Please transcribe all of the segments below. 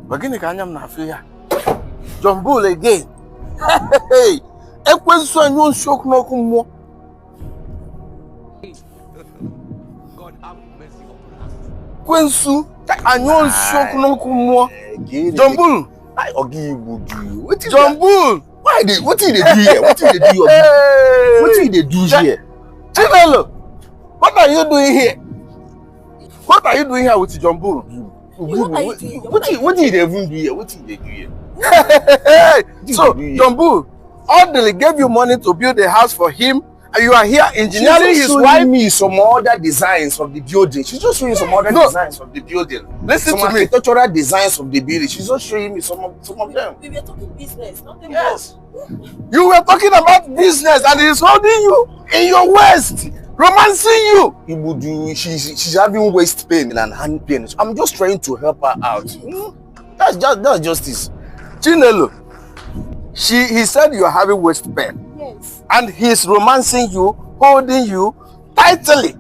Bagini kanyam na afia. JohnBull again. Hey, ekwensu anyo nshoku n'oku mmụọ. God have mercy upon us. Kwensu anyo nshoku n'oku mmụọ. JohnBull. I Igbudu. What is JohnBull. Why they? What did they do here? What did they do? What did they do here? Chinelo, what are you doing here? What are you doing here with JohnBull? What did they even do here? What did they do here? So, JohnBull, Audley gave you money to build a house for him, and you are here engineering his wife. Me some other designs of the building. She's just showing some other designs of the building. Listen some to me. architectural designs of the building. She's just showing me some of them. We were talking business, not them. Yes. You were talking about business, and he's holding you in your waist, romancing you. Igbudu, she's having waist pain and hand pain. So I'm just trying to help her out. That's justice. Chinelo, he said you are having waist pain. Yes. And he's romancing you, holding you tightly.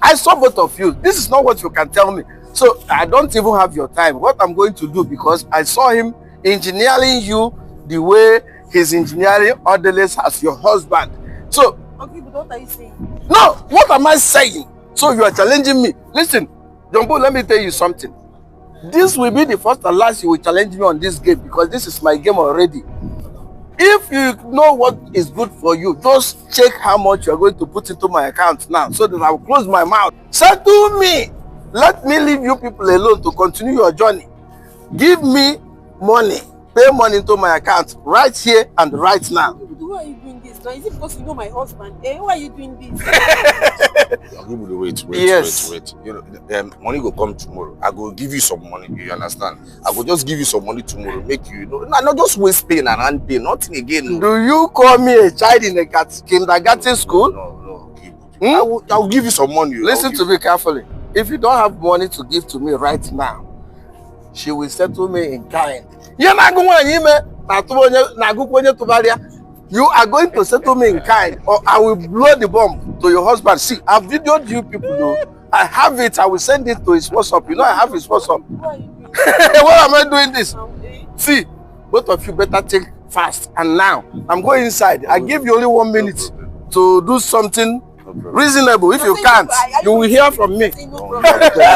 I saw both of you. This is not what you can tell me. So I don't even have your time. What I'm going to do, because I saw him engineering you the way he's engineering Odeles as your husband. So, Okay, but what are you saying? no, what am I saying? So you are challenging me. Listen, JohnBull, let me tell you something. This will be the first and last you will challenge me on this game, because this is my game already. If you know what is good for you, just check how much you are going to put into my account now, so that I will close my mouth. Settle me. Let me leave you people alone to continue your journey. Give me money. Pay money into my account right here and right now. Why are you doing this? Now, is it because you know my husband? Why are you doing this? Wait. Yes. You know, money will come tomorrow. I will give you some money. You understand? I will just give you some money tomorrow. Make you know, not just waist pain and hand pain. Nothing again. No. Do you call me a child in a kindergarten school? No. I will give you some money. Listen to me carefully. If you don't have money to give to me right now, she will settle me in kind. You are going to settle me in kind, or I will blow the bomb to your husband. See, I've videoed you people though. I have it. I will send it to his WhatsApp. You know I have his WhatsApp. Why are you doing this? Why am I doing this? See, both of you better take fast. And now, I'm going inside. I give you only 1 minute to do something reasonable. If you can't, you will hear from me. No problem.